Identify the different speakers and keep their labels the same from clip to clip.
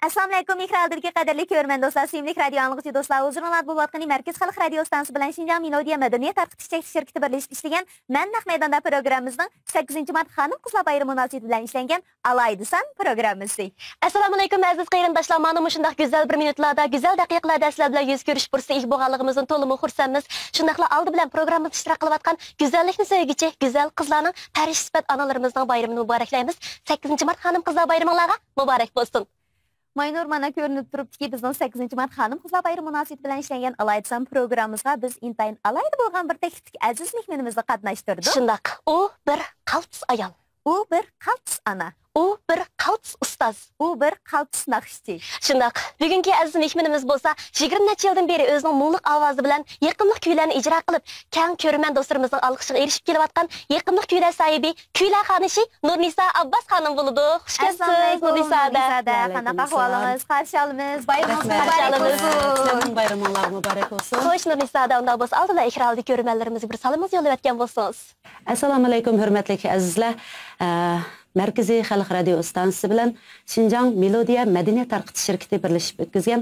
Speaker 1: Assalomu alaykum, mikrofondagi qadrli ko'rman do'stlar, sevimli radio anglag'uchi do'stlar, o'zingizlar bo'layotgan Markaz xalq radio stansiyasi bilan Shinjang Melodiya madaniyat tarqatish shirkati birlashib ishlagan Naq maydonda programmamizning 8-mart xonim qizlar bayrami munosabati bilan ishlangan Alaydisan programmasi.
Speaker 2: Assalomu alaykum aziz qarindoshlar, mana shunday go'zal 1 minutlarda, go'zal daqiqalarda sizlar bilan yuz ko'rish fursati ega bo'lganligimizdan to'liq xursandmiz. Shundaqla oldi bilan programmada ishtirok qilayotgan go'zallikni sevgichi go'zal qizlarning tarish sifat onalarimizning bayramini muboraklaymiz. 8-mart xonim qizlar bayramingizga muborak bo'lsin.
Speaker 1: Maynur mana ko'rinib turibdiki, bizning 8-mart xonim qizlar bayrami munosabati bilan ishlangan Alaydisan programmamizga biz intayin alayda bo'lgan bir taklifdagi aziz mehmonimizni qatnashtirdik.
Speaker 2: Shundaq, u bir qaltis ayol,
Speaker 1: u bir qaltis ana,
Speaker 2: u bir qaltis ustoz,
Speaker 1: u bir qaltis naqshchi.
Speaker 2: Shundaq, bugungi aziz mehmonimiz bo'lsa, 20 necha yildan beri o'zining muңliq ovozi bilan yiqimliq kuylarni ijro qilib, keng ko'rman do'stlarimizning olqishiga erishib kelayotgan yiqimliq kuylar sohibi, kuylar xonishi Nurnisay Abbas xonim bo'ladi. Xush kelibsiz Nurnisada.
Speaker 1: Qanaqa ahvolingiz? Qarshi olamiz.
Speaker 2: Bayramingiz
Speaker 3: muborak bo'lsin.
Speaker 2: Xo'sh Nurnisada, unda bo'lsa oldinda ekranda ko'rmanlarimizga bir salom yo'llab o'tgan bo'lsangiz.
Speaker 3: Assalomu alaykum hurmatli azizlar. Markaziy xalq radio stansiyasi bilan Shinjang Melodiya madaniyat tarqatish shirkati birlashib o'tkazgan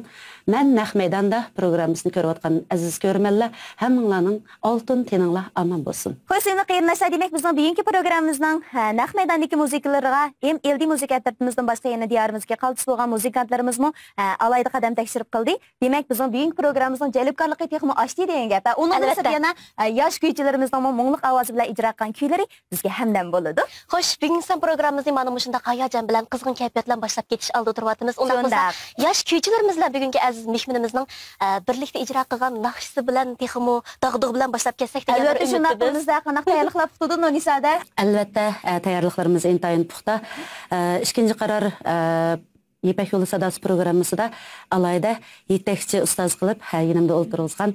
Speaker 3: Naq maydonda programmasini ko'rayotgan aziz ko'rmanlar, hammanglarning oltin teninglar omon bo'lsin.
Speaker 1: Xo'sh, endi qarindoshlar, demak bizning bugungi programmamizning Naq maydondagi musiqalarga ham eldi musiqa tartibimizdan boshqa yana diyorimizga qaltis bo'lgan muzikantlarimizmi alayda qadam tekshirib qildi. Demak bizning bugungi programmamizning jalbkorligi texmi oshdi degan gap. Uning bilan yana yosh kuychilarimizning muңliq ovozi bilan ijro qilgan kuylari bizga hamdam bo'ladi.
Speaker 2: Xo'sh, bugungi programmamizni mana shunday hayajon bilan qizg'in kayfiyat bilan boshlab ketish oldi turyapmiz. Unda bo'lsa yosh kuychilarimiz bilan bugungi aziz mehmonimizning birlikda ijro qilgan naqshisi bilan texmo dog'dug bilan boshlab ketsak degan bir umidimiz.
Speaker 1: Qanaqa tayyorliklar puxta Nurnisada?
Speaker 3: Albatta, tayyorliklarimiz intayin puxta. Ikkinchi qaror Yepak yo'li sadasi programmasida alayda yetakchi ustoz qilib, yonimda o'ltirgan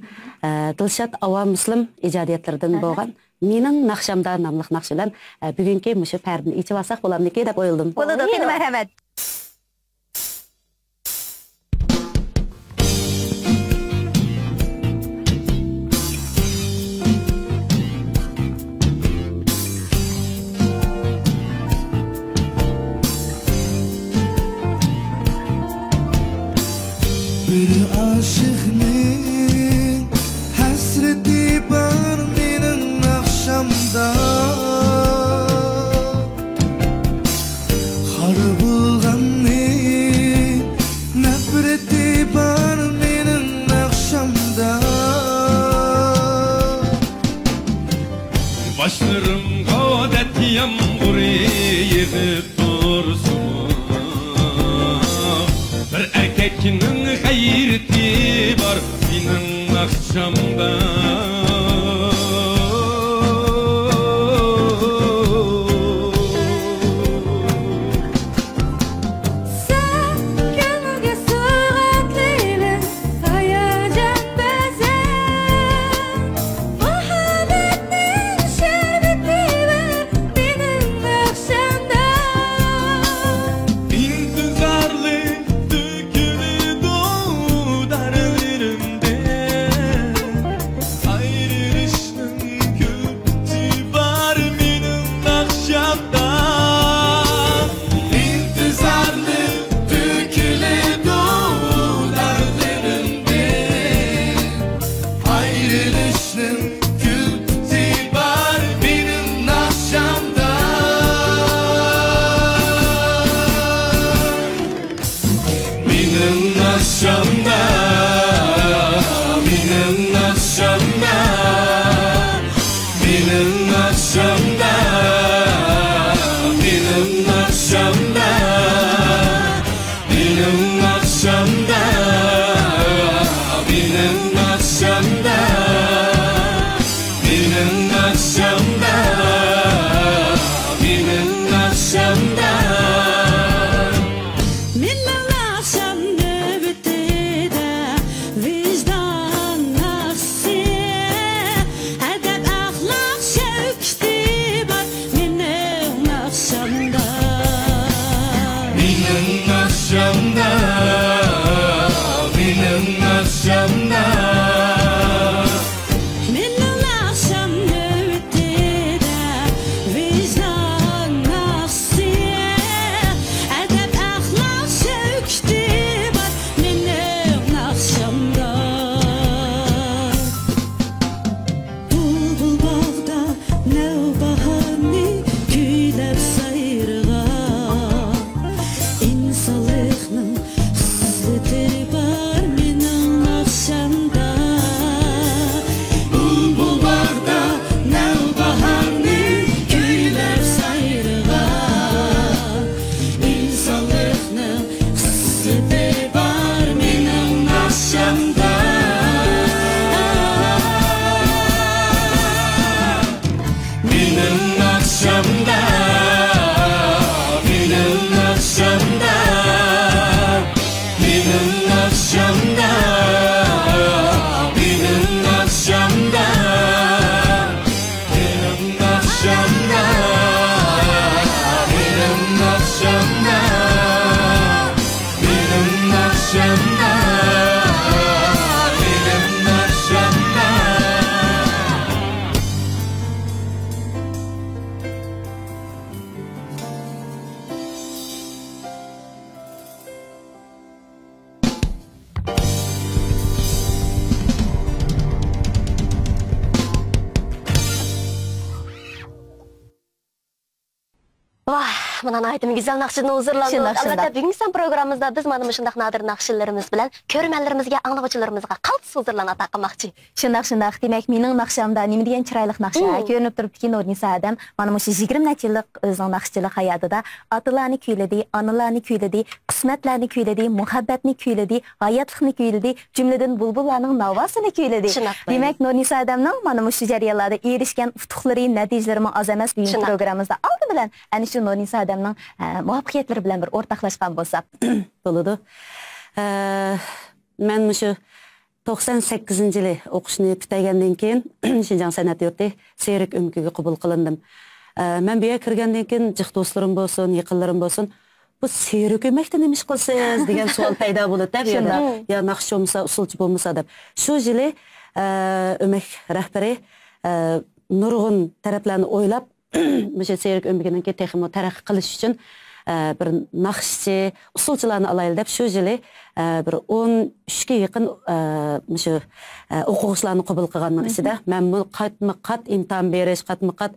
Speaker 3: Dilshod Avam Muslim ijodiyatlaridan bo'lgan mening naqshamda nomli naqsh bilan bugungi mushu pardani ichib olsak bo'lamdiki deb o'yladim.
Speaker 1: Bo'ladi, marhamat.
Speaker 4: Bir aşıqning hasreti bar mening naqshamda, xor bo'lganning nafrati bar mening naqshamda. Başlarımga odat yağmur yig'ib tursin, bir erkekning gayrati bor mening naqshamda.
Speaker 2: Vah, mana aytım güzel nakşını huzurlandık. Albatta bugün sen programımızda biz mana şundaq nadir nakşılarımız bilen körmənlərimizə, anlıqçılarımızga qaltis huzurlana taqımakçı.
Speaker 1: Şundaq. Demek mening nakşamda nima degan chiroyli naqsha ko'rinib turibdiki Nurnisa adam. Mana shu 20 yillik o'zining naqshchilik hayotida otalarni kuyladi, onalarni kuyladi, qismatlarni kuyladi, muhabbatni kuyladi, hayotlikni kuyladi, jumladan bulbullarning navasini kuyladi. Demek Nurnisa adamning mana shu jarayonlarda erishgan utuqlari, natijalari oz emas bugun programmamizda oldi bilan ana shu Nurnisa adamning muvaffaqiyatlari bilan bir o'rtoqlashgan bo'lsak
Speaker 3: bo'ladi. Men shu 98-yili o'qishni bitagandan keyin Şinjan san'at yurti Serik umkiga qabul qilindim. Men bu yerga kirgandan keyin jiq do'stlarim bo'lsin, yaqinlarim bo'lsin, bu Serik umkda nima ish qilsiz degan savol paydo bo'ldi bu yerda. Ya naqshchi bo'lmasa, usulchi bo'lmasa deb. Shu yili umak rahbari nurg'un taraflarni o'ylab, o'sha Serik umkining texmo taraqqiy qilish uchun bir naqshchi, usulchilarni alaylik deb shu yili bir 13 ga yaqin shu o'quvchilarni qabul qilganning ichida men bu qatma-qat imtihon berish, qatma-qat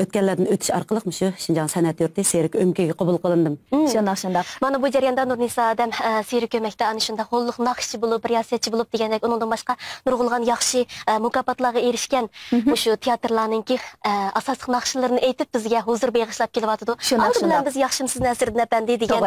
Speaker 3: o'tganlardan o'tish orqali shu Şinjan san'at yurti Serik umkiga qabul qilindim.
Speaker 1: Shundaq.
Speaker 2: Mana bu jarayonda Nurnisa adam Serik umkda ana shunda qo'lliq naqshchi bo'lib, riyosatchi bo'lib degandek, undan boshqa nurg'ulgan yaxshi mukofotlarga erishgan shu teatrlarningki asosiy naqshlarini aytib bizga huzur bag'ishlab kelyapti. Aldi bilan biz yaxshimsiz Nasriddin apandi degan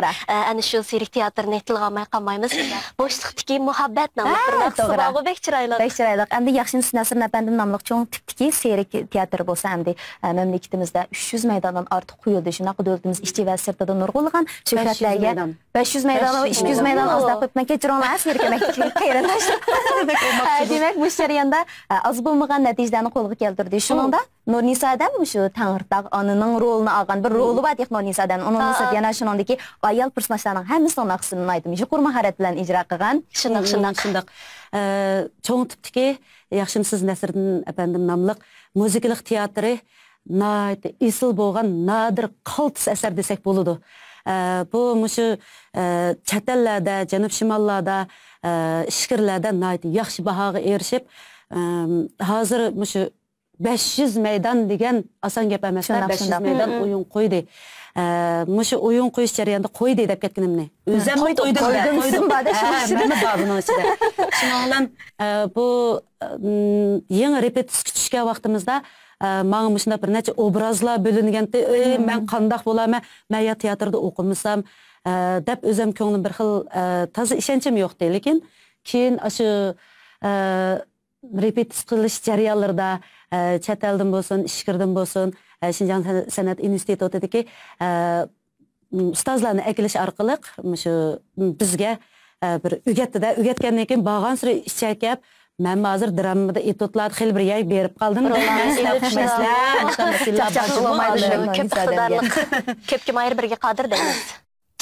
Speaker 2: ana shu Serik teatrini tilg'amay qolmaymiz. Bo'shliqdagi muhabbat nomli bir naqshi bek chiroyli.
Speaker 1: Bek chiroyli. Endi yaxshimsiz Nasriddin apandi nomli cho'ng tipdagi Serik teatri bo'lsa, endi mamlakatimizda 300 maydondan ortiq qo'yildi. Shunaqa davlatimiz ichki va sirtida nurg'ulgan shuhratlarga 500 maydon va 200 maydon ozdaq o'tma kechirolmay Serik maktabiga qayranlash. Demak, bu jarayonda az bo'lmagan natijalarni qo'lga keltirdi. Shuningda Nurnisa adam shu Tangirtaq onaning rolini olgan bir roli bor deb Nurnisa adam. Onun yana shuningdagi ayol personajlarning hammasining naqsini aytdim. Yuqori mahorat bilan ijro qilgan.
Speaker 3: Shundaq. Cho'ng tipdagi yaxshimsiz Nasriddin apandim nomli muzikalik teatri isil bo'lgan nadir qaltis asar desak bo'ladi. Bu shu chet ellarda, janub shimollarda, ishkirlarda yaxshi bahoga erishib, hozir shu 500 maydon degan oson gap emas. 500 maydon o'yin qo'ydi. Shu o'yin qo'yish jarayonida qo'ydi deb ketganimni. O'zim qo'ydim. Mana babning ichida. Shuning bilan bu yangi repetitsiya kutishga vaqtimizda menga shunday bir necha obrazlar bo'lingan-da, men qandoq bo'laman, men ya teatrda o'qimasam deb o'zim ko'nglim bir xil toza ishonchim yo'qdi, lekin keyin shu repetitsiya qilish jarayonlarida chet eldan bo'lsin, ishkirdan bo'lsin, Şinjan san'at institutidagi ustozlarni akilish orqali shu bizga bir o'gatgandan keyin bag'on siri ichakab men hozir dramada etotlar xil bir yay berib qoldim.
Speaker 2: Ko'pga mayr birga qodir deymiz.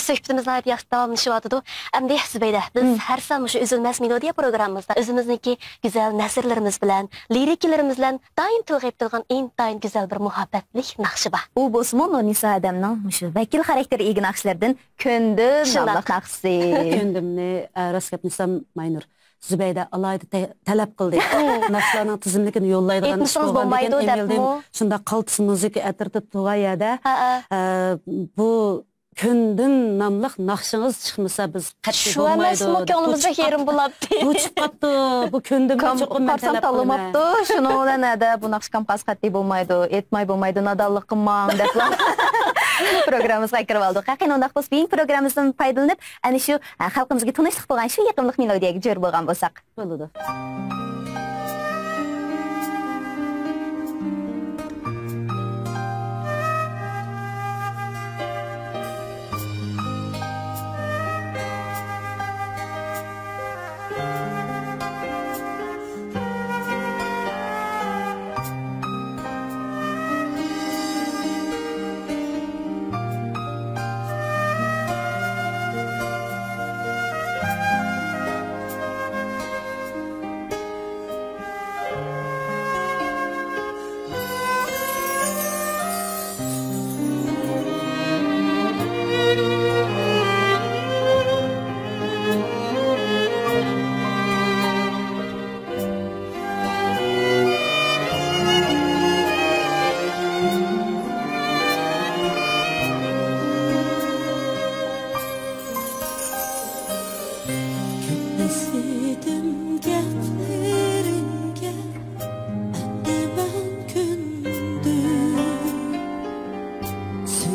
Speaker 2: Söhbetimiz nəhayət yaxşı davamlaşıvatıdı. Əmdə Zübeydə, biz hər sal şu üzülməz melodiya proqramımızda özümüzdeki güzel nəsirlərimiz bilən, liriklərimiz bilən daim tılğayıb durğan intayın güzel bir muhabbetlik naqşı var.
Speaker 1: O bolsun Nurnisa adamның şu vəkil xarakteri iyi naqşlardan Köndüm namlıq naqşısı.
Speaker 3: Köndümni rast gapnisam Maynur. Zübeydə alayda tələb qıldı. Naqşlarının tizimlikini yollaydıgan iş bolğan degan emildim. Şunda qaltis muzika ətirdi tuğayada. Bu Köndüm namlıq naqşınız çıxmasa biz qatlı bolmaydı.
Speaker 2: Şu emas ko'nglimizda yerim bulabdı.
Speaker 3: Bu chiqib qapti. Bu köndümni cho'qim men talab
Speaker 1: qilmabdi. Shuni nada bu naqsh kompas qatli bo'lmaydi, etmay bo'lmaydi, nadonlik qilmang deb programmamizga kirib oldik. Haqiqatan undaq biz bugun programmamizdan foydalanib, ana shu xalqimizga tunishlik bo'lgan shu yaqinlik melodiyaga jo'r bo'lgan bo'lsak bo'ladi.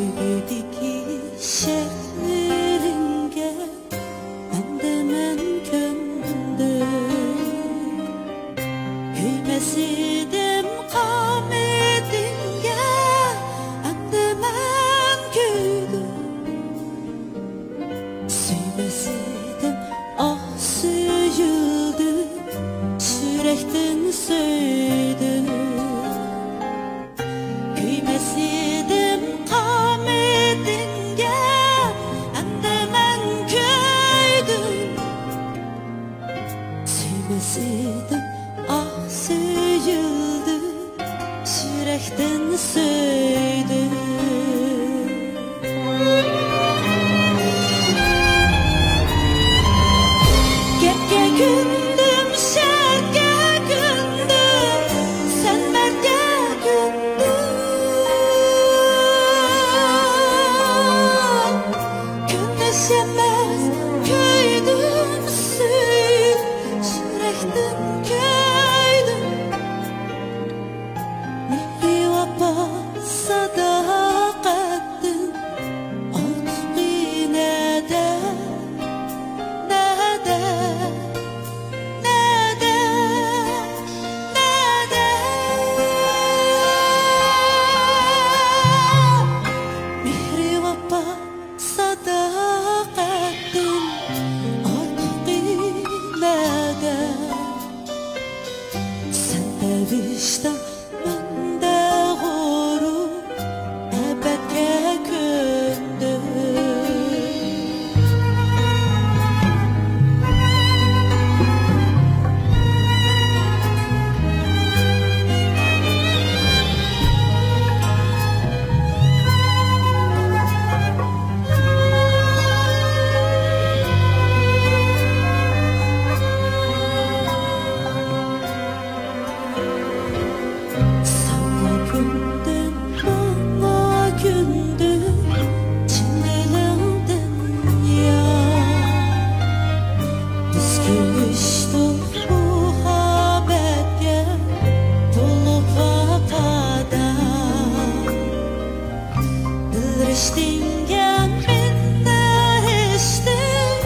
Speaker 5: Söygüdeki şertlerimge Endemen köndüm Hüymesidim kametinge Endemen küydüm Süymesidim ah süyüldü Sürekten söydüm Hüymesidim kametinge Endemen küydüm Süymesidim ah süyüldü Sürekten söydüm Gekge gündüm şerge gündüm Sen merge gündüm Güneşemez köydüm süt Sürekten köydüm Mihri vapa sadakatin Otqi nede Nede Nede Nede Mihri vapa sadakatin Otqi nede Sende vicdan bende gurur Ebedke kündüm Sana gündüm, bana gündüm Çindilimden ya Biz gülüştük bu habetge Dolup vakada Dilriştingen minnet eştim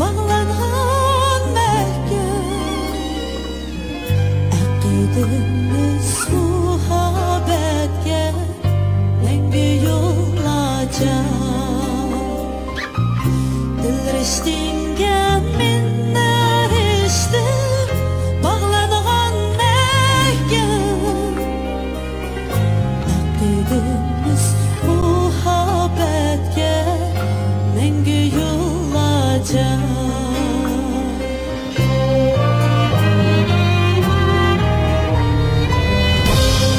Speaker 5: Bağlanan merkez Aqidimiz muhabbetge Lengbi yo'lacak Dilriştingen minnet eştim Bağlanan merkez Aqidimiz muhabbetge Lengbi yo'lacak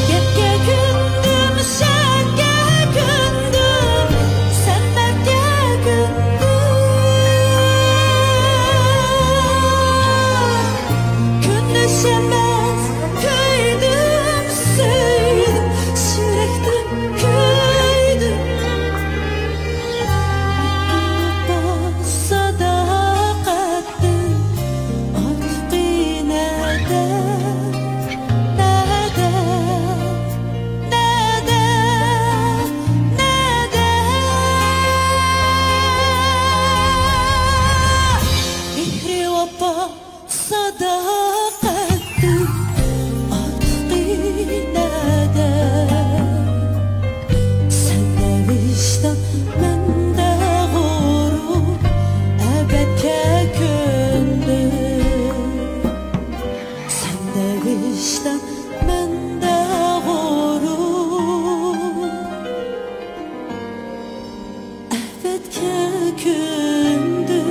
Speaker 5: Gekge gündüm şerge gündüm Sen merge gündüm Güneşemez köydüm süydüm Sürekten köydüm Bas sadakatin Otqi nede Nede Nede Nede Mihri vapa sadakatin Otqi nede Sende vicdan mende gurur Ebedke kündüm Sende vicdan mende gurur Ebedke kündüm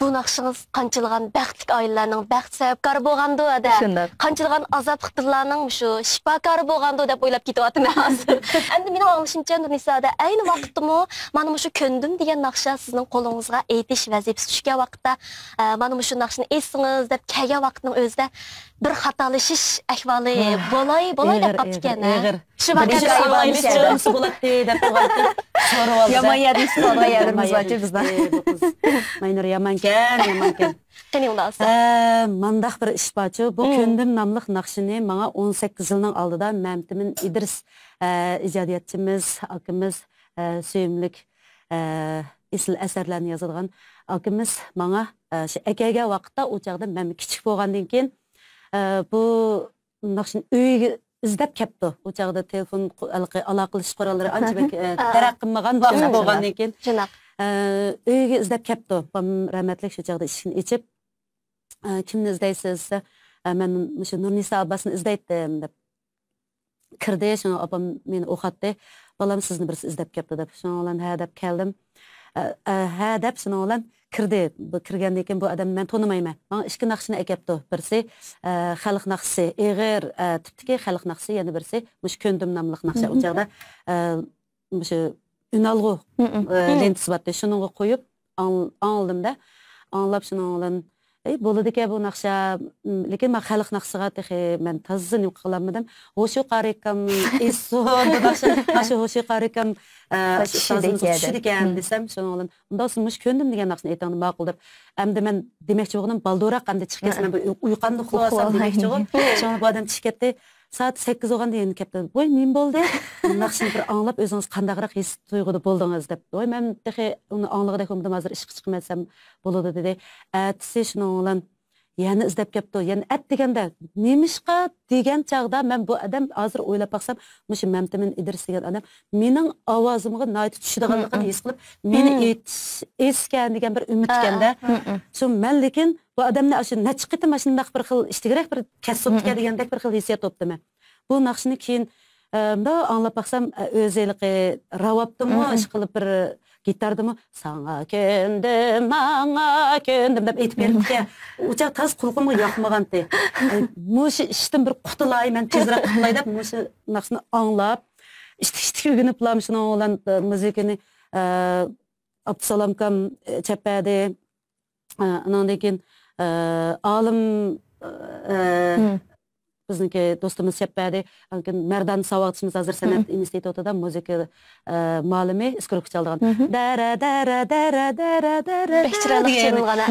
Speaker 2: bu naqşınız qançılğan bəxtlik ailələrinin bəxt səbəbkarı bolğandı da. Qançılğan azadlıq dillərinin şu şifakarı bolğandı dep oylap ketyaptım hazır. Endi mening anglashimcha Nurnisada ayni vaqtdimi mana shu köndüm degan naqsha sizning qo'lingizga aytish vazifasi tushgan vaqtda mana shu naqshni aytsangiz deb kelgan vaqtning o'zida bir xatolashish ahvoli bo'lay deb qapti ekan. Shu vaqtda
Speaker 3: bo'ladi deb qo'ygan.
Speaker 1: Yaman yerimiz bor, yerimiz var bizden.
Speaker 3: Maynur yamanken.
Speaker 2: Qani undasa.
Speaker 3: Mandaq bir iş baçı. Bu köndüm namlıq naqşini bana 18 yılın aldıda Məmtimin İdris icadiyatçımız, akımız, söyümlük isl əsərlərini yazılğan akımız bana əkəgə vaqtda o çağda mən kiçik bolğandan keyin bu naqşini öygə izlep kepti. O çağda telefon alaqılış quralları anca bek taraqqınmagan bolğandan keyin öygə izlep kepti. Rahmetlik şu çağda işini içip kimni izleysiz? Ben Nurnisay Abbas'ını izleydim dep. Kirdi, şunu apam meni oqatdi. Balam sizni birisi izlep kepti dep. Şunu olan ha dep keldim. Ha dep şunu olan kirdi. Bu kirgandan keyin bu odamni men tonimayman. Menga ikki naqshini akepti. Birisi xalq naqshi, eg'ir tipdagi xalq naqshi, yana birisi mush köndüm namlıq naqshi. O çağda mush ünalg'u lentasi bor. Shuni qo'yib anladim-da. Anlab shuni olan bo'ladi-ku bu naqsha, lekin men xalq naqshiga men tazini qilamadim. O'sha qarikam o'sha qarikam tushdigan desam, shuni olan unda siz köndüm degan naqshni aytganda ma'qul deb. Endi men demoqchi bo'ldim, baldorak qanday chiqkasi men uyqanda uxlasam demoqchi bo'ldim. Shuni bu odam chiqib ketdi. Saat 8 olganda endi keldi. Voy, men bo'ldi. Naqshni bir anglab o'zingiz qandaqroq his tuyg'uda bo'ldingiz deb. Voy, men uni anglig'ida ko'mdim, hozir ishga chiqmasam bo'ladi dedi. Atsi shuni olan yana izlab kelibdi. Yani at deganda nemishqa degan chaqda men bu odam hozir o'ylab baqsam, mushu Məmtimin İdris degan odam mening ovozimga noyat tushadiganligini his qilib, meni esgan degan bir umid ekanda. Shu men lekin bu odamni shu necha qitim shundaq bir xil ishtigirak bir kasobga degandek bir xil hissiyat topdim men. Bu naqshni keyin da anglab baqsam o'zeliqi ravabdimi, ish qilib bir gitardımı sana kendim, mana kendim deb aytib beribdi. Uçaq taz qulqumga yoqmagandı. Mush ishtim bir qutilay, men tezroq qutilay deb mush naqshni anglab, ishtik o'rganiblam shuni olan muzikani Abdusalamkam chapadi. Andan keyin olim bizniki do'stimiz chapadi. Merdan savaqchimiz hozir san'at institutida muzika ma'lumi iskruk chalgan. Dara
Speaker 2: Bechiralik chalgana.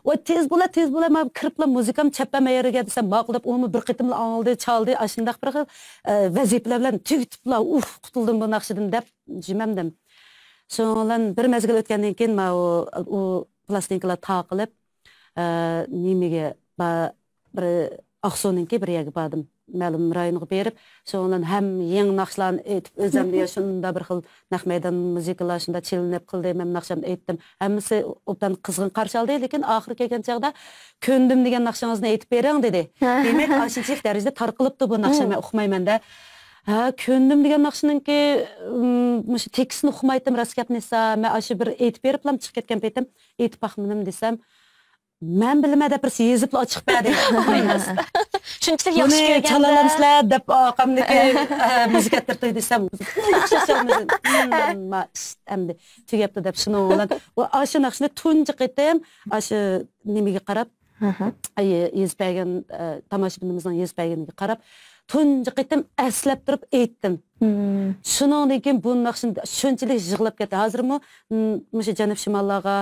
Speaker 3: O tez bo'la men kiribla muzikam chapama yeriga desam ma'qul deb uni bir qitimla oldi, chaldi, ashundaq bir vazifalar bilan tugitibla qutuldim bu naqshidan deb jimamdim. So'ngan bir mezgil o'tgandan keyin men u plastinkalar taqilib nimaga bir Aqso'ninki bir yerga bordim. Ma'lum rayonga berib, so'ngan ham yangi naqshlarni aytib o'zimga shunda bir xil naq maydon muzikalar shunda chilinib qildi, men naqshamni aytdim. Hammasi obdan qizg'in qarshi oldi, lekin oxiri kelgan chaqda köndüm degan naqshangizni aytib bering dedi. Demak, ashunchalik darajada tarqilibdi bu naqsha, men uqmayman-da. Ha, köndüm degan naqshiningki mushu tekstni uqmaydim, raskapnisa, men ashu bir aytib beriblam chiqib ketgan paytim, aytib baqmadim desam, men bilmada bir yezibla chiqib berdi.
Speaker 2: Shunchalik yaxshi ko'rganda
Speaker 3: chalalamsizlar deb oqamniki muzikator to'y desam, endi tugapti deb shuni olan. Ashu naqshni tunji qitim, ashu nimaga qarab, yezib bergan tomoshabinimizning yezib berganiga qarab, tunji qitim aslab turib aytdim. Shuningdan keyin bu naqshni shunchalik yig'lab ketdi. Hozirmi mushu Janub Shimollarga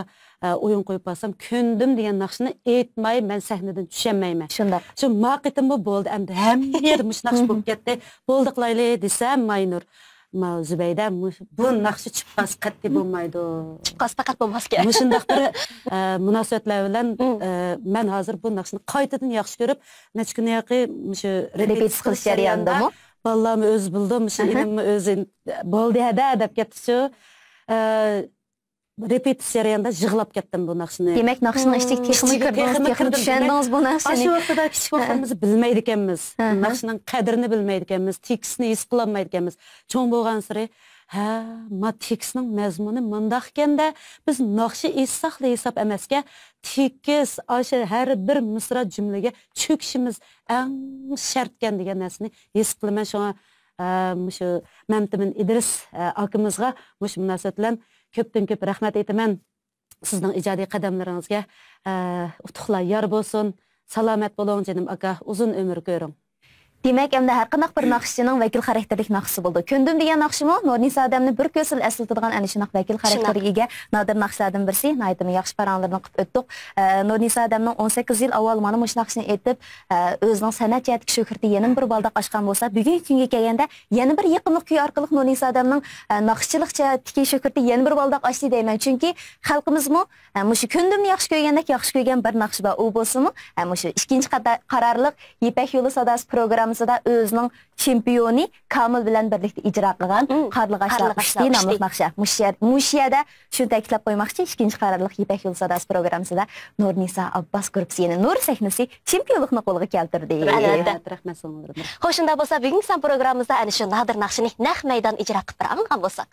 Speaker 3: o'yin qo'yib basam, köndüm degan naqshni aytmay men sahnadan tushamayman.
Speaker 1: Shundoq.
Speaker 3: Shu maqitimmi bo'ldi, endi hamma yer mush naqsh bo'lib ketdi. Bo'ldi qilayli desam, Maynur Zubayda bu naqshi chiqqas qat'iy bo'lmaydi.
Speaker 2: chiqqas faqat bo'lmas kerak.
Speaker 3: Mushundaq bir munosabatlar bilan men hozir bu naqshni qaytadan yaxshi ko'rib, necha kun yoqi mushu repetitsiya qilish jarayonidami? Ballarni o'z bildim, mushu inimni o'zi bo'ldi hada deb ketdi shu. Repetitsiya jarayonida yig'lab ketdim bu naqshni.
Speaker 1: Demak, naqshning ichiga texnik tushandingiz bu naqshni.
Speaker 3: Shu vaqtda kichik vaqtimizni bilmaydi ekanmiz. Naqshning qadrini bilmaydi ekanmiz, tekstni his qilolmaydi ekanmiz. Cho'ng bo'lgan sari ma tekstning mazmuni mundaq ekanda, biz naqshi esaqli hesab emasga, tekis aşır her bir misra cümlege çöküşimiz en şartken degan narsani his qilaman. Şoňa şu Mamtimin İdris akımızga mush munosabat bilan köpden köp rahmat aytaman. Sizning ijodiy qadamlaringizga utuqlar yor bo'lsin. Salomat bo'ling jinim aka, uzun ömür ko'ring.
Speaker 1: Demek hem de her qanaq bir naqşçının vekil karakterlik naqşı buldu. Köndüm degan naqşı mı? Nurnisa adamni bir kösül əsıltıdığan әні şunaq vekil karakteri ege nadir naqşlardan birisi. Naytımı yaxşı paranlarını qıp öttük. Nurnisa adamның 18 yıl avval mana muş naqşını etip, özünün sanat jihati şöhrəti yenin bir baldaq aşqan bolsa, bugün günge kelgende yeni bir yaqınlıq kuyu arqılıq Nurnisa adamның naqşçılıq jihati şöhrəti yeni bir baldaq açdı deymen. Çünki xalqımız mı muşu köndümni yaxşı köygəndək yaxşı köygen bir naqşı ba o bolsa mı? Muşu ikinci qararlıq İpek Yolu Sadası programı da özünün çempioni Kamil bilen birlikte icra qilgan Qarlıqaşlar Ushti nomli naqsha. Mushiyada shuni ta'kidlab qo'ymoqchi, ikkinchi qarorliq İpek Yolu Sadasi programmasida Nurnisa Abbas gruppasining Nur sahnasi chempionlikni qo'lga keltirdi.
Speaker 3: Rahmat so'nglar.
Speaker 2: Xo'shunda bo'lsa, bugungi san programmamizda ana shu nadir naqshini naq maydon ijro qilib bergan bo'lsak.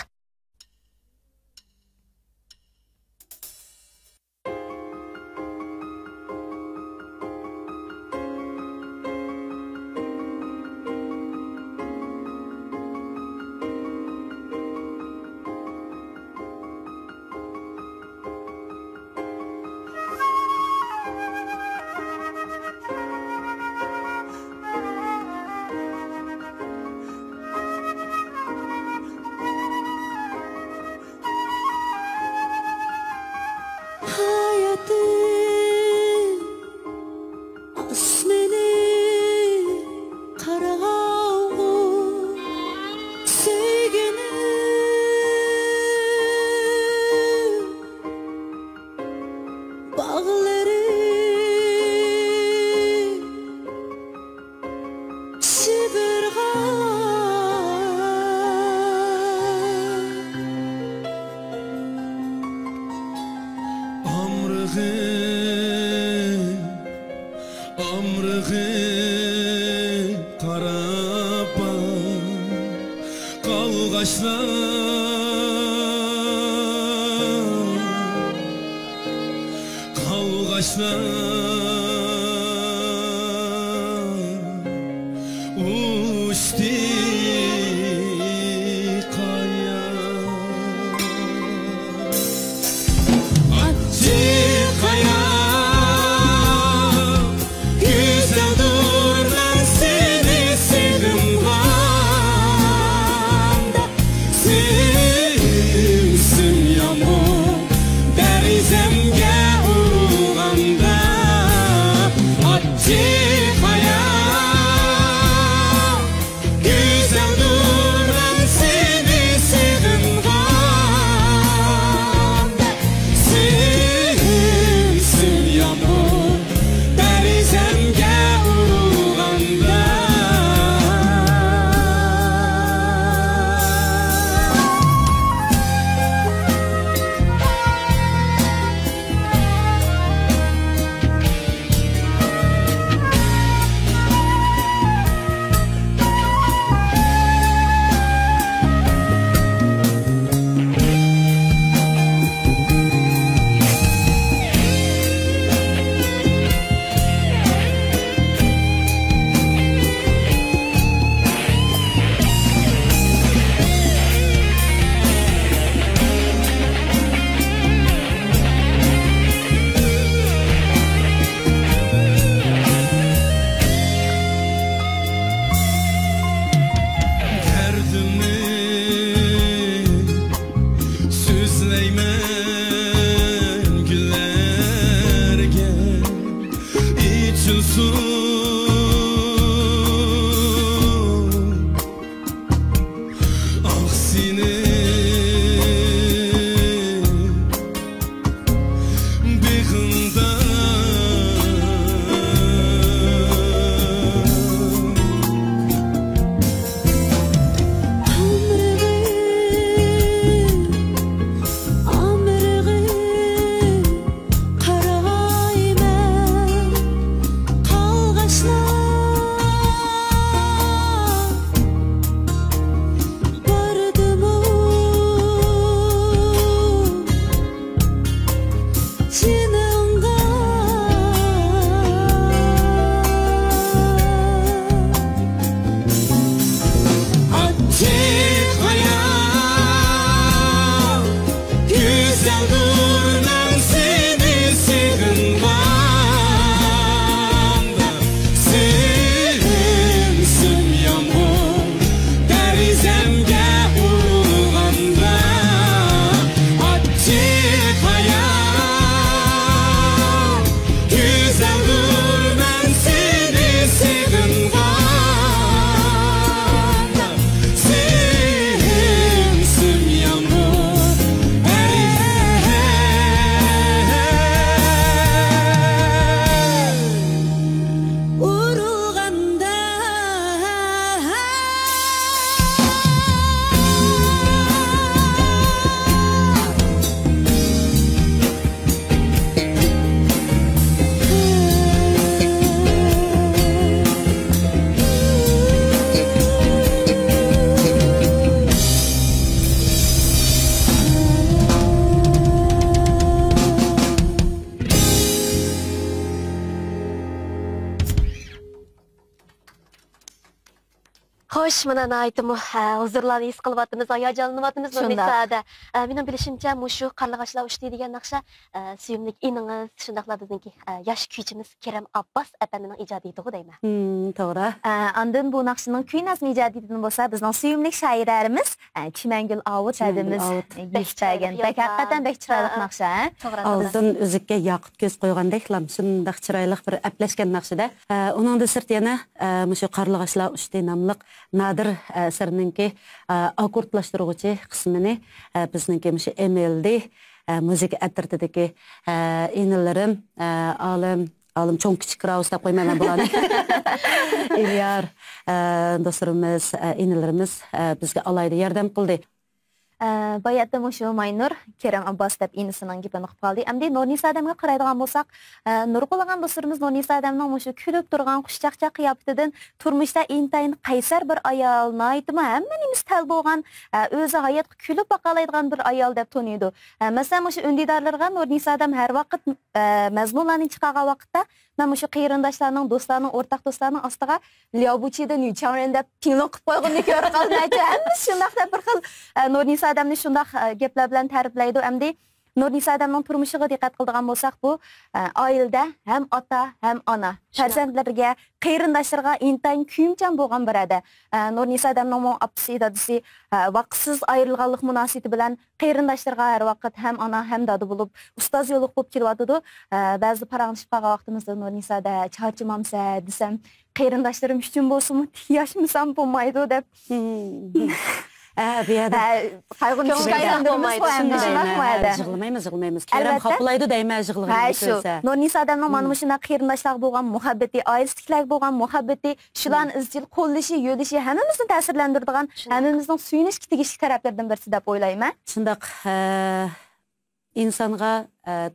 Speaker 2: Xo'sh, mana aytdim, huzurlarni his qilyapmiz, hayajonlanyapmiz Nurnisada. Mening bilishimcha, mushu qarlag'ashlar ushdi degan naqsha suyimlik iningiz, shundaqla bizningki yosh kuychimiz Kerem Abbas apanning ijodiyatiga deyman.
Speaker 3: To'g'ri.
Speaker 1: Andın bu naqshining kuynasini ijodiyatini bo'lsa, bizning suyimlik shoirlarimiz Chimangul Avut adimiz yishtagan. Haqiqatan bek chiroyli naqsha.
Speaker 3: Oldin o'zikka yoqib ko'z qo'ygandek, shundaq chiroyli bir aplashgan naqshida. Uningda sirt yana mushu qarlag'ashlar ushdi nomli nadir asarninki akkordlashtiruvchi qismini bizningki mushu MLD müzik attirtidagi inilarim Alım çok küçük rausda koymadan bulanı. İlyar dostlarımız, inilerimiz bizge alayda yardım kıldı.
Speaker 1: Bayatda mushu Maynur Kerem Abbas deb inisining gapini qilib qoldi. Endi Nurnisay Adamga qaraydigan bo'lsak, nurg'ulagan dostlarimiz Nurnisay Adamning mushu kulib turgan xushchaqchaq qiyofatidan turmushda intayin qaysar bir ayolni aytma, hammamiz tal bo'lgan, o'zi hayotga kulib baqalaydigan bir ayol deb tanıydı. Masalan, mushu undidorlarga Nurnisay Adam har vaqt mazmunlarni chiqargan vaqtda men mushu qarindoshlarning, do'stlarning, o'rtaq do'stlarning ostiga Lyobuchida Newchamren deb pinglab qo'yib qo'yganini ko'rib qoldim. Hammasi shundaq deb bir xil Nurnisay Adamni shundaq gaplar bilan ta'riflaydi. Endi Nurnisay Adamning turmushiga diqqat qiladigan bo'lsak, bu oilada ham ota, ham ona, farzandlarga, qarindoshlarga intayin kuyimchan bo'lgan bir edi. Nurnisay Adamning opasi, dadasi vaqtsiz ayrilganlik munosabati bilan qarindoshlarga har vaqt ham ona, ham dada bo'lib, ustoz yo'liq bo'lib kelyotdi. Ba'zi paranglashib qolgan vaqtimizda Nurnisayda charchamamsa desam, qarindoshlarim uchun bo'lsinmi, tiyashmisam bo'lmaydi deb.
Speaker 3: Bu yerda
Speaker 1: qayg'uni
Speaker 3: yig'lamaymiz. Kerem xafalaydi deyman yig'laganini ko'rsa.
Speaker 1: Nurnisay Adamning mana bu shunday qarindoshlar bo'lgan muhabbati, oilasiliklar bo'lgan muhabbati, shularning izchil qo'llashi, yo'lishi hammamizni ta'sirlantiradigan, hammamizning suyunishga tegishli taraflardan birisi deb o'ylayman.
Speaker 3: Shundaq insonga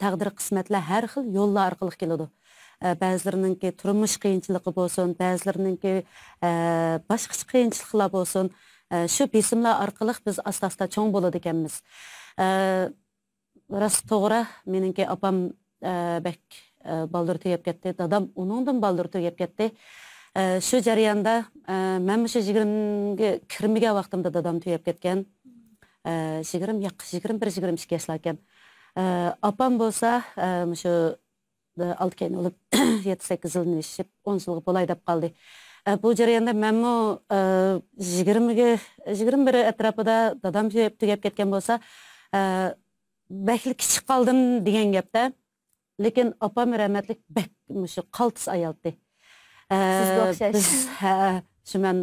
Speaker 3: taqdir qismatlar har xil yo'llar orqali keladi. Ba'zilarininki turmush qiyinchiligi bo'lsin, ba'zilarininki boshqa qiyinchiliklar bo'lsin. Şu besimler arkalık biz asta çoğun boladı ekanmiz. Rast to'g'ri, meningki opam bek baldur tugab ketdi, dadam uningdan baldur tugab ketdi. Shu jarayonda men shu 20ga kirmagan vaqtimda dadam tugab ketgan. 21-22 yoshlar ekan. Opam bo'lsa, shu 6 keyin olib 7-8 yilni ishib 10 yilga bo'lay deb qoldi. Bu jarayonda menmo 21 atrofida dadam tugab ketgan bo'lsa, bekli kichik qoldim degan gapda, lekin opam rahmatlik bek shu qaltis ayoldi.
Speaker 1: Sizga o'xshash.
Speaker 3: Shu men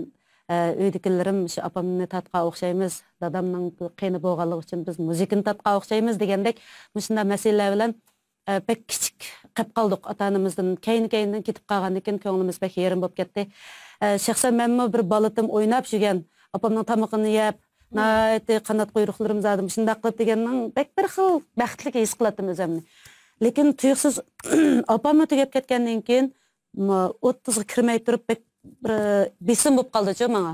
Speaker 3: uydagilarim shu opamni tatqa o'xshaymiz, dadamning qiyni bo'lganligi uchun biz muzikani tatqa o'xshaymiz degandek, shunday masalalar bilan pek kichik qilib qoldik ota-onamizdan. Keyin-keyindan ketib qolgandan keyin ko'nglimiz pek yerim bo'lib ketdi. Shaxsan menmi bir balatim o'ynab yurgan, opamning tamoqini yeb, nayati qanot quyruqlarimiz adim shunday qilib deganning pek bir xil baxtlik his qiladim o'zimni. Lekin tuyuqsiz opamni tugab ketgandan keyin 30 ga kirmay turib pek bir besim bo'lib qoldi-ku menga.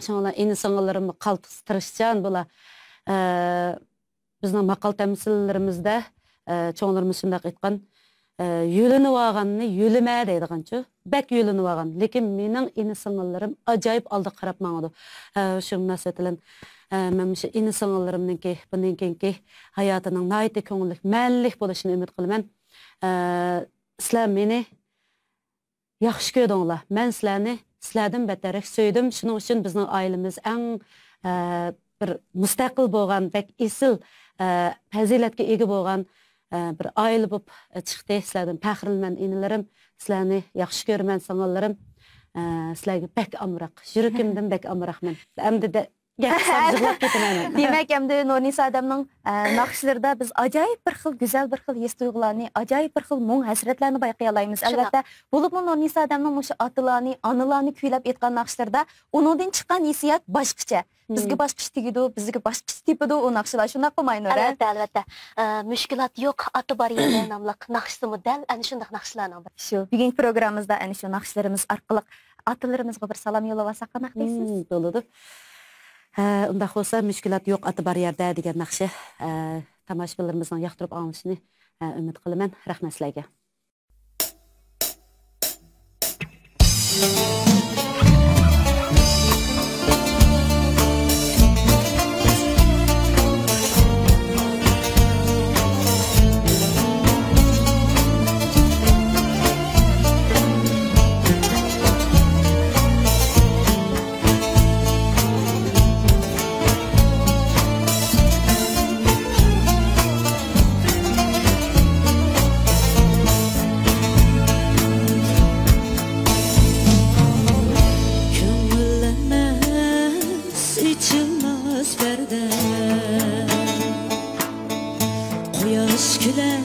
Speaker 3: Shunlar inson-sing'illarimni qaltirishchan bo'la. Bizning maqol tamsillarimizda çoğunlarımız şundak aytgan, yölünü vağanını yölüme deydigançı, bek yölünü vağan. Lekin mening ini-sing'illarim acayip aldı qarab mağadı. Şu münasebetilen men şu ini-sing'illarimninki bundan keyinki hayotining nayt ko'ngillik, ma'nlik bo'lishini umid qilaman. Sizlar meni yaxshi ko'rdinglar. Men sizlardan battarroq so'ydim. Shuning uchun bizning oilamiz eng bir mustaqil bo'lgan, bek esil fazilatga ega bo'lgan bir aile bo'lib chiqdi. Sizlardan faxrlanman inilarim, sizlarni yaxshi ko'raman sing'illarim. Sizlarga bek amroq, yuragimdan bek amroqman. Endi
Speaker 1: demak, endi Nurnisay Adamning naqshlarida biz ajoyib bir xil go'zal bir xil his tuyg'ularni, ajoyib bir xil mung hasratlarni bayqay olamiz. Albatta, bo'libmi Nurnisay Adamning o'sha otalarni, onalarni kuylab aytgan naqshlarda uningdan chiqqan hissiyot boshqacha. Bizga boshqacha tegadi, bizga boshqacha tepadi u naqshlar. Shunday qilmaymi?
Speaker 2: Albatta. Mushkulat yo'q, oti bor yerda nomli naqshimi dal ana shunday naqshlarning biri.
Speaker 1: Shu bugungi programmamizda ana shu naqshlarimiz orqali otalarimizga bir salom yo'llasak qanaqa deysiz?
Speaker 3: Bo'ladi. Unda bo'lsa mushkulat yo'q, oti bor yerda degan naqshi tomoshabinlarimizning yoqtirib olishini umid qilaman. Rahmat sizlarga.
Speaker 5: Quyosh kular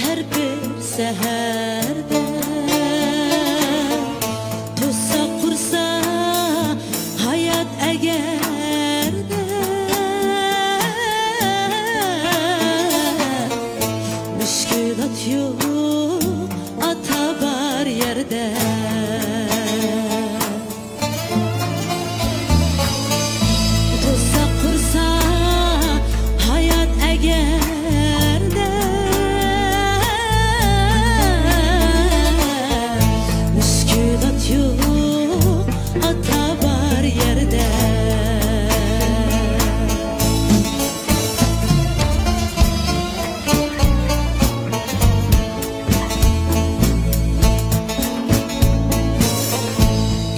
Speaker 5: har bir saharda To'sa qursa hayot agarda Mushkulot yo'q ota bor yerda To'sa qursa hayot agarda Mushkulot yo'q ota bor yerda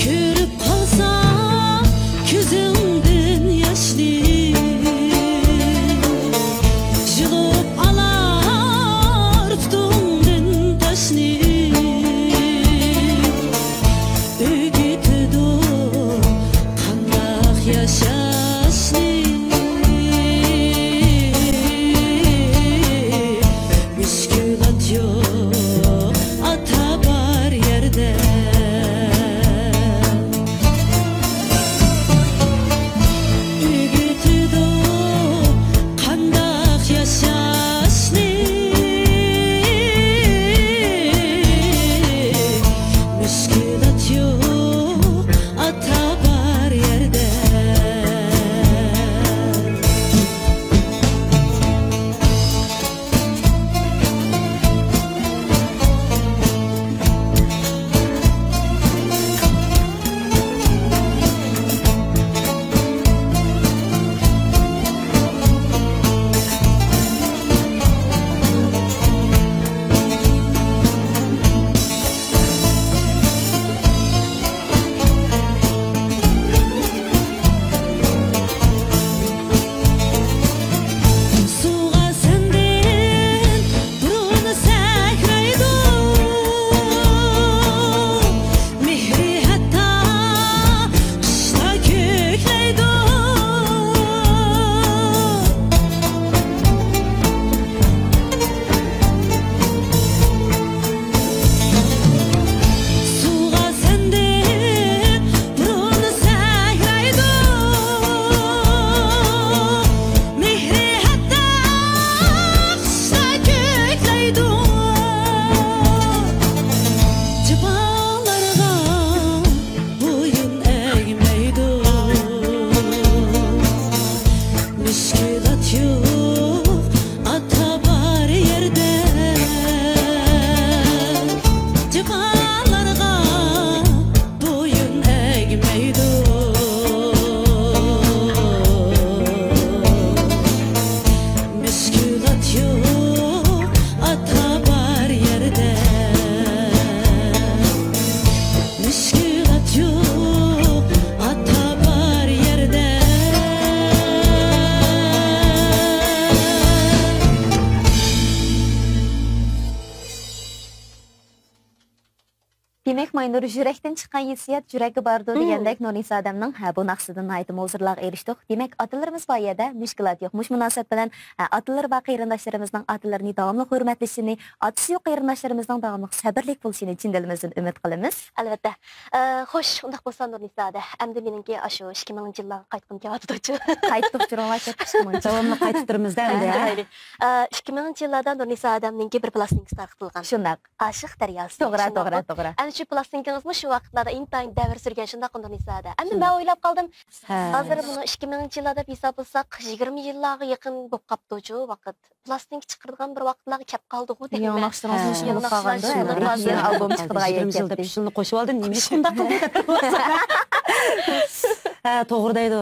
Speaker 5: Ko'rib qolsam ko'zimdan yoshli Yig'ib olar putumdan toshni O'gitidi qandoq yashashni Mushkulot yo'q ota bor yerda O'gitidi qandoq yashashni Mushkulot yo'q ota bor yerda Suğa senden burun sakraydı Mehri hatta qışta kökleydi Suğa senden burun sakraydı Mehri hatta qışta kökleydi Cibalarga boyun eğmeydi Mushkulot yo'q ota bor yerda Cibalarga boyun eğmeydi Mushkulot yo'q ota bor yerda Mushkulot yo'q ota bor yerda
Speaker 1: Demek Maynur yürekten çıkan hissiyat yüreki bardı degendek Nurnisa adamның bu naqsidan aytım hozırlığa eriştik. Demek atalarımız var yada müşkilat yok. Muş münasebet bilen atalar va qeyrindaşlarımızның atalarını davamlı hürmetlişini, atısı yok qeyrindaşlarımızның davamlı sabırlik buluşunu chin dilimizden ümit qilamiz.
Speaker 2: Albatta. Xo'sh, undaq bo'lsa Nurnisa ada, endi meningki ashu 2000-yillarga qaytqim kelyapti-chi.
Speaker 1: Qaytib turib aytib
Speaker 3: Davamlı qaytib turibmizda endi ya.
Speaker 2: 2000-yillarda Nurnisa adamninki bir plastinkasi tarqatilgan.
Speaker 1: Shundaq.
Speaker 2: Aşıq daryosi.
Speaker 1: To'g'ri.
Speaker 2: Ana shu plastinkangizni shu vaqtlarda intayin davr surgan shundaq Nurnisa ada. Endi men o'ylab qoldim. Hozir buni 2000-yillar deb hisob qilsak 20 yillarga yaqin bo'lib qolibdi-chu vaqt. Plastinka chiqargan bir vaqtlarga kelib qoldi-ku dedim.
Speaker 1: Yanglashtirasiz bo'lib qolganda albom chiqadigan
Speaker 3: 20 yilda bir yilni qo'shib oldim. Nima shunday qildi deb. To'g'ri deydi.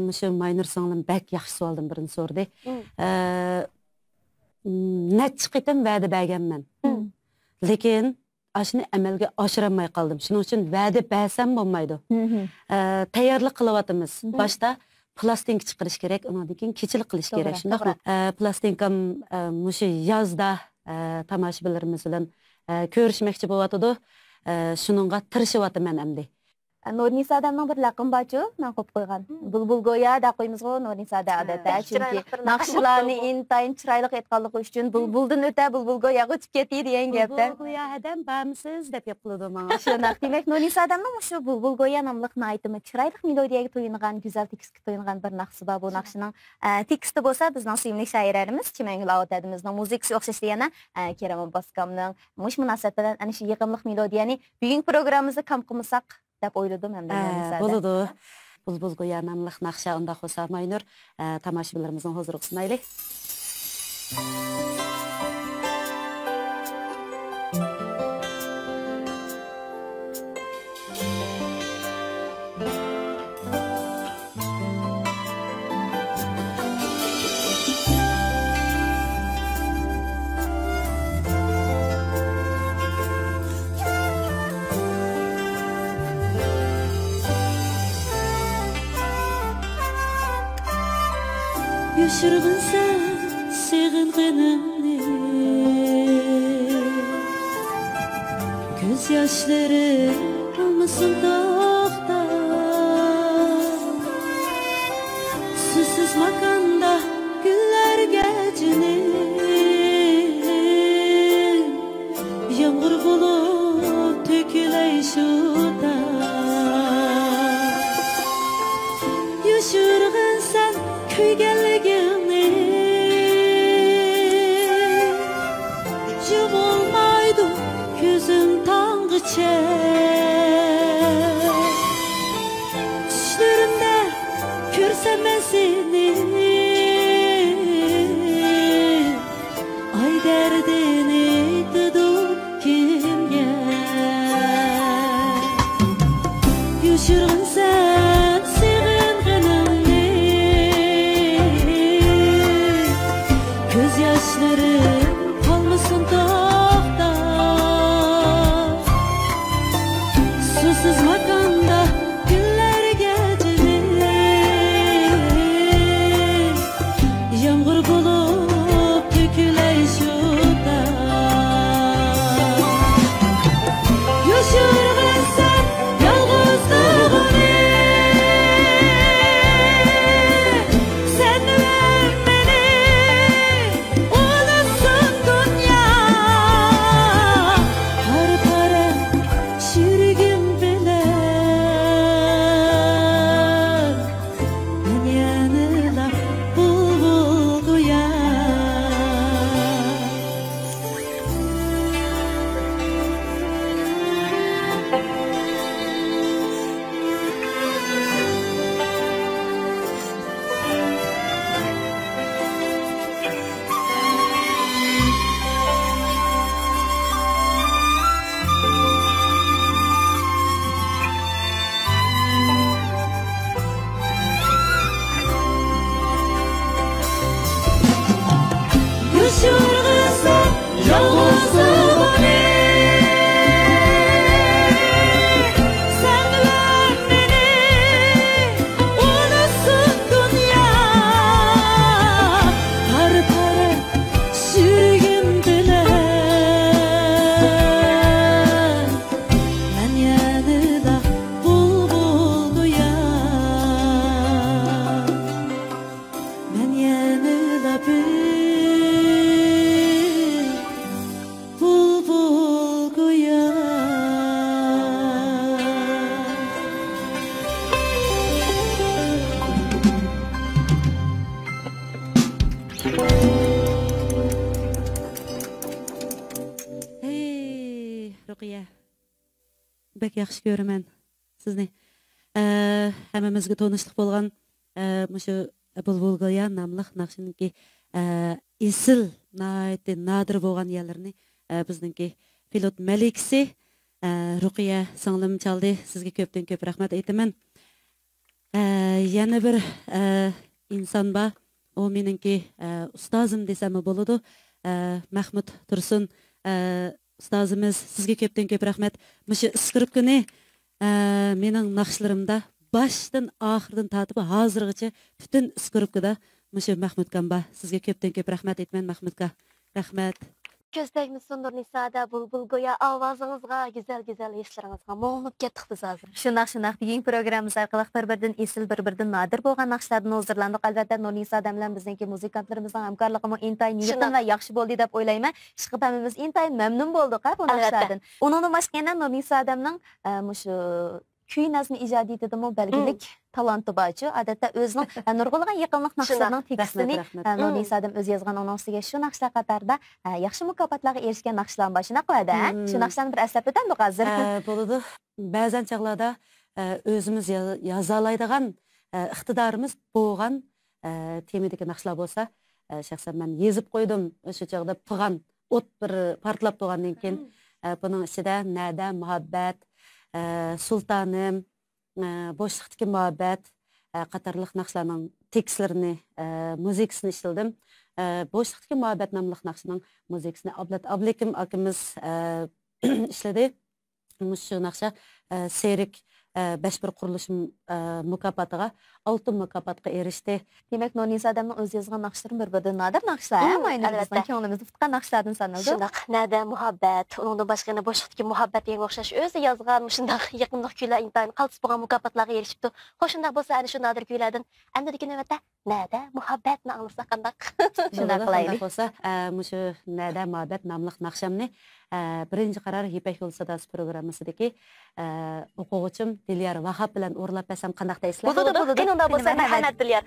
Speaker 3: Mushu Maynur singlim bak yaxshi savoldan birini so'rdi. Necha qitim va'da berganman. Lekin ashuni amalga oshirolmay qoldim. Shuning uchun va'da bersam bo'lmaydi. Tayyorlik qilyapmiz. Boshda plastinka chiqarish kerak, undan keyin kechilik qilish kerak. Shundaqmi? Plastinkam mushu yozda tomoshabinlarimiz bilan ko'rishmoqchi bo'lyotdi. Shuningga tirishyapman endi.
Speaker 1: Nurnisay adamның bir laqım baçı, mən qop qoyğan. Bulbul goya da qoyumuz go Nurnisayda adətə. Çünki naqşılarını intayın çiraylıq etqanlığı üçün bulbuldan ötə bulbul goya ötüb ketdi deyə gəpdə.
Speaker 3: Bulbul goya adam bağımsız dep yapıldı bana.
Speaker 1: Şunaq demək Nurnisay adamның şu bulbul goya namlıq naytımı çiraylıq melodiyaga toyunğan, güzel tekstə toyunğan bir naqşı var. Bu naqşının teksti bolsa bizning sevimli şairlərimiz Çimengül Ağatadımızның muzikası oxşaş deyənə Kerem Abbaskamның muş münasibət bilan şu yığımlıq melodiyani bugün proqramımızı kam qılmasaq dep oyladım hem de Nurnisayda.
Speaker 3: Boludu. Bulbul goya namlıq naqşa onda xosa Maynur tamaşaçılarımızın huzuruna sunaylı.
Speaker 5: Yaşırğın sen seğinğinimni Göz yaşları olmasın toxta Susuz makanda güller gecini Yağmur bulup töküley şuda Yaşırğın sen kuygelligini Yumulmaydı gözüm tangıça Düşlerimde görsem ben seni Ay derdini tutup kimge Yaşırğın sen seğinğinimni Göz yaşlarım kalmasın toxta Susuz makanda güller gecini Yağmur bulup töküley şuda Yaşırğın sen yalğızlığını Sen vermeni Unusun dünya Har para şürgüm bilen Ben yanıla bulbul goya Yaşırğın sen yalğızlığını Sen vermeni Unusun dünya Har para sürgün bilen Ben yanıda bulbul goya Ben yanıda bir bulbul goya
Speaker 3: Hey, Ruqiya. Bek yaxshi ko'raman sizni. Hammamizga tanishlik bo'lgan mushu Bulbul goya namlıq naqshiniki esil nadir bo'lgan yerlarni bizningki pilot malikisi Ruqiya singlim chaldi. Sizga ko'pdan ko'p rahmat aytaman. Yana bir inson bor. O meningki ustozim desam bo'ladi. Mahmud Tursun ustozimiz sizga ko'pdan ko'p rahmat. Mushu skripkani mening naqshlarimda başdan oxirdan tatib hozirgacha butun skripkada mushu Mahmud Kamba sizga ko'pdan ko'p rahmat aytaman. Mahmudga rahmat.
Speaker 2: Көздәгмісін Нурнисада bulbul goya avazыңызға, güzel eşleringizga moğunup ketdik biz hazır.
Speaker 1: Şunaq bugün programımız arqalıq bir-birdən esil, bir-birdən nadir bolğan naqşlardan hazırlandıq. Albatta Nurnisada bilan bizningki muzikantlarımızdan hamkorligimiz intayın yaqin və yaxşı boldu deb o'ylayman. Chiqib hamımız intayın memnun bolduq bu naqşlardan. Onun başqa Nurnisadamның mushu kuy nazmi ijodiyatida belgilik talanti bor. Odatda o'zining nurg'ulg'an yaqinlik naqshlarining tekstini Nurnisadam o'zi yozgan, onun ustiga shu naqshlar qatorida yaxshi mukofotlarga erishgan naqshlar bor. Shuna qo'yadi. Shu naqshlarni bir eslab o'tamiz hozir.
Speaker 3: Bo'ladi. Ba'zan chaqlarda o'zimiz yoza oladigan iqtidorimiz bo'lgan temadagi naqshlar bo'lsa, shaxsan men yezib qo'ydim. O'sha chaqda pig'an o't bir portlab turgandan keyin buning ichida nada muhabbat, sultanim, bo'shliqdagi muhabbat qatorliq naqshlarning tekstlarini, muzikasini ishladim. Bo'shliqdagi muhabbat nomli naqshning muzikasini Ablekim akamiz ishladi. Shu naqsha serik 5 bir qurilishim mukofotiga, oltin mukofotga erishdi.
Speaker 1: Demak, Nurnisadamning o'zi yozgan naqshlari bir-biridan nadir naqshlar. Aynan bizning ko'nglimizda tutgan naqshlardan sanaldi.
Speaker 2: Shundaq, nada muhabbat, uningdan boshqa bo'shliqdagi muhabbat degan o'xshash o'zi yozgan shundaq yaqinlik kuylar intayin qaltis bo'lgan mukofotlarga erishibdi. Xo'shundaq bo'lsa, ana shu nadir kuylardan endi navbatda nada muhabbatni anglasak qandaq?
Speaker 1: Shundaq qilaylik.
Speaker 3: Bo'lsa, mushu nada muhabbat nomli naqshamni birinchi qaror Ipak yo'li sadasi programmasidagi o'quvchim Dilyar Vahab bilan o'rlab bersam qandaq deysizlar?
Speaker 2: Bo'ladi. Unda bo'lsa, marhamat Dilyar.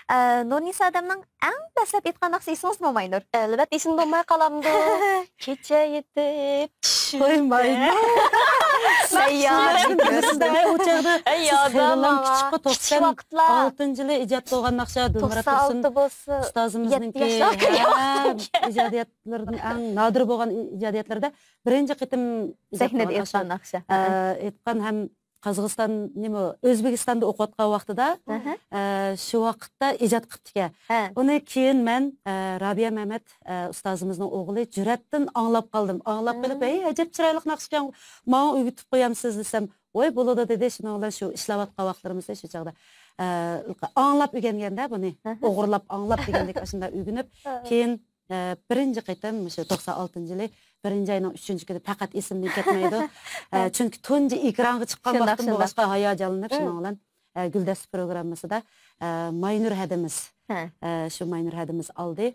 Speaker 1: Nurnisay adamның әң дәсләп айтқан нақшы есіңіз болмай, Нур?
Speaker 2: Әлбәт, есім болмай қаламды. Кече етіп,
Speaker 1: Қоймайды.
Speaker 2: Kichik vaqtlar
Speaker 3: 6-yili ijod bo'lgan naqsha Dilmira Tursun
Speaker 2: 96 bo'lsa,
Speaker 3: ustozimizningki ijodiyatlarning eng nodir bo'lgan ijodiyatlarda birinchi qitim
Speaker 1: sahnada aytgan naqsha.
Speaker 3: Aytgan ham Qozog'iston nima O'zbekistonda o'qiyotgan vaqtida shu vaqtda ijod qildik. Uni keyin men Rabiya Mehmet ustozimizning o'g'li Juratdan anglab qoldim. Anglab qilib, "Ey, ajab chiroyli naqshgan, menga o'g'itib qo'yamsiz" desam, "Voy, bo'ladi" dedi. Shuninglar shu ishlayotgan vaqtlarimizda shu chaqda anglab o'rganganda buni, o'g'irlab anglab degandek ashunda o'rganib, keyin birinchi qitim shu 96-yili 1-oyning 3-kunida faqat esimdan ketmaydi. Chunki tunji ekranga chiqqan vaqtim bo'lg'achqa hayajonlanib shuninglar Guldasta programmasida Maynur Hadimiz shu Maynur Hadimiz oldi.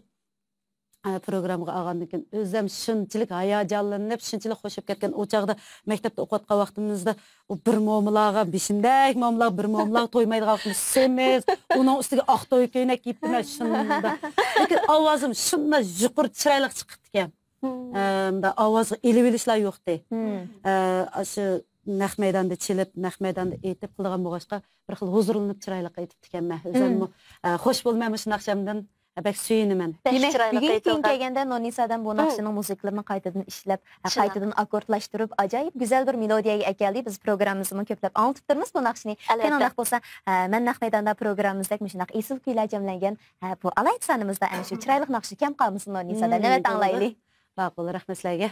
Speaker 3: Programga olgandan keyin o'zim shunchalik hayajonlanib, shunchalik xo'shib ketgan o chaqda maktabda o'qiyotgan vaqtimizda u bir mo'milaga beshindak mo'milaga bir mo'milaga to'ymaydigan vaqtimiz semiz, uning ustiga oq to'y ko'ylak kiyib men shunda. Lekin ovozim shunda yuqur chiroyli chiqdi ekan. Ovozga elib-elishlar yo'qdi. Shu naq maydonda chilib, naq maydonda aytib qilgan bo'lg'achqa bir xil huzurlanib chiroyli aytib ekanman. O'zim xo'sh bo'lmaymi shu naqshamdan bak suyunaman.
Speaker 1: Demak, bugun keyin kelganda Nurnisaydan bu naqshining musiqalarini qaytadan ishlab, qaytadan akkordlashtirib, ajoyib go'zal bir melodiyaga akeldi. Biz programmamizni ko'plab anglitib turmiz bu naqshini. Qanday bo'lsa, men naq maydonda programmamizda shunday esil kuylar jamlangan bu alayt sanimizda ana shu chiroyli naqshi kam qolmasin Nurnisaydan. Nima anglaylik?
Speaker 3: Ma'qul, rahmat sizlarga.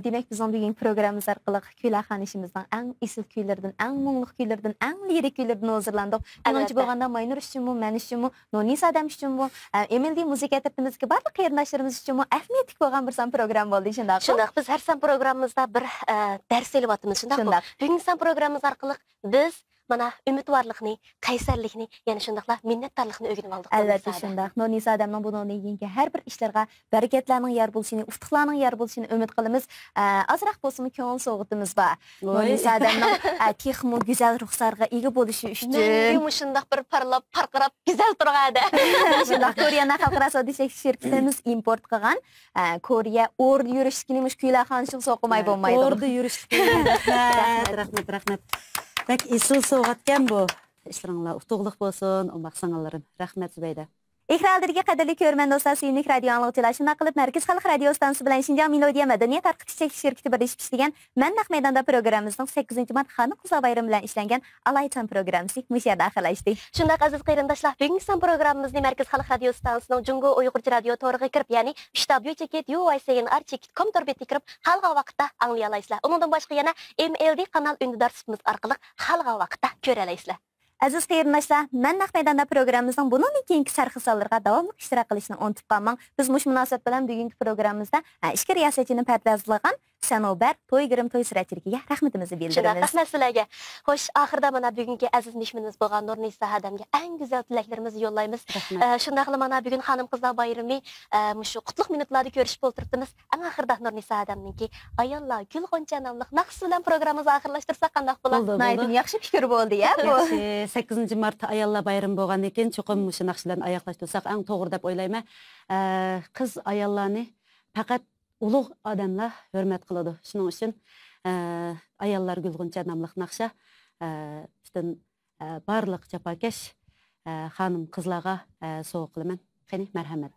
Speaker 1: Demek bizning bugungi programmamiz orqali kuylar işimizden en isil kuylardan, en muğluk kuylardan, en lirik kuylardan hazırlandık. Menimce bo'lganda Maynur üçünmü, men üçünmü, Nurnisa Adam üçünmü, Emildi müzik ettirtimizga barliq qarindoshlarimiz üçünmü ahmiyetli bo'lgan bir san program bo'ldi, shundaq.
Speaker 2: Shundaq, biz har san programmamizda bir dars olyapmiz, shundaq. Bugungi san programmamiz orqali biz mana umidvorlikni, qaysarlikni, yana shundaqla minnatdorlikni o'rganib oldik.
Speaker 1: Albatta shundaq. Nurnisa Adamning bundan keyingi har bir ishlarga barakatlarning yor bo'lishini, uftuqlarning yor bo'lishini umid qilamiz. Azroq bo'lsin ko'ngil so'g'itimiz bor. Nurnisa Adamning texmo go'zal ruxsarga ega bo'lishi uchun
Speaker 2: men shundaq bir parlab, parqirab, go'zal turg'adi.
Speaker 1: Shundaq Koreyaning xalqaro savdo shirkatimiz import qilgan Koreya o'rda yurishlikni mush kuylarxonishni so'qimay bo'lmaydi.
Speaker 3: O'rda yurishlik. Rahmat. Bak isil soğatken bu. İşlerinle utuqluq bolsun, ombaqsanlarım. Rahmet Zübeyde.
Speaker 1: Ekranlardagi qadrli ko'rman do'stlar, suyunli radio anglag'uchilar, shunday qilib Markaz Xalq radio stansiyasi bilan Shinjang Melodiya madaniyat tarqatish shirkati birlashib ishlagan Mandax maydonda programmamizning 8-mart Xotin-qizlar bayrami bilan ishlangan Alaytan programmasi mush yerda oxirlashdi.
Speaker 2: Shunday aziz qarindoshlar, bugungi san programmamizni Markaz Xalq radio stansiyasining Jungo uyg'urcha radio to'riga kirib, ya'ni www.uysn.com torbetiga kirib, xalqaro vaqtda anglay olasizlar. Undan boshqa yana MLD kanal ündidarsimiz orqali xalqaro vaqtda ko'ra olasizlar.
Speaker 1: Aziz qarindoshlar, Mandax maydonda programmamizning bundan keyingi sarhisollarga davomli ishtirok qilishni unutib qolmang. Biz mush munosabat bilan bugungi programmamizda ishki riyosatchini pardozlagan Sanobar To'ygirim to'y suratchiligiga rahmatimizni bildiramiz.
Speaker 2: Rahmat sizlarga. Xo'sh, oxirida mana bugungi aziz mehmonimiz bo'lgan Nurnisa Adamga eng go'zal tilaklarimizni yo'llaymiz. Shunday qilib mana bugun xonim-qizlar bayrami shu qutlug' minutlarda ko'rishib o'tiribmiz. Eng oxirida Nurnisa Adamningki Ayollar Gulg'oncha nomli naqsh bilan programmamizni oxirlashtirsak qanday bo'ladi?
Speaker 1: Naydim yaxshi fikr bo'ldi ya bu.
Speaker 3: 8-mart Ayollar bayrami bo'lgan ekan, cho'qim shu naqsh bilan oyoqlashtirsak eng to'g'ri deb o'ylayman. Qiz ayollarni faqat ulug' odamlar hurmat qiladi. Shuning uchun Ayollar Gulg'oncha nomli naqsha butun barliq jafokash xonim qizlarga sovg'a qilaman. Qani marhamat.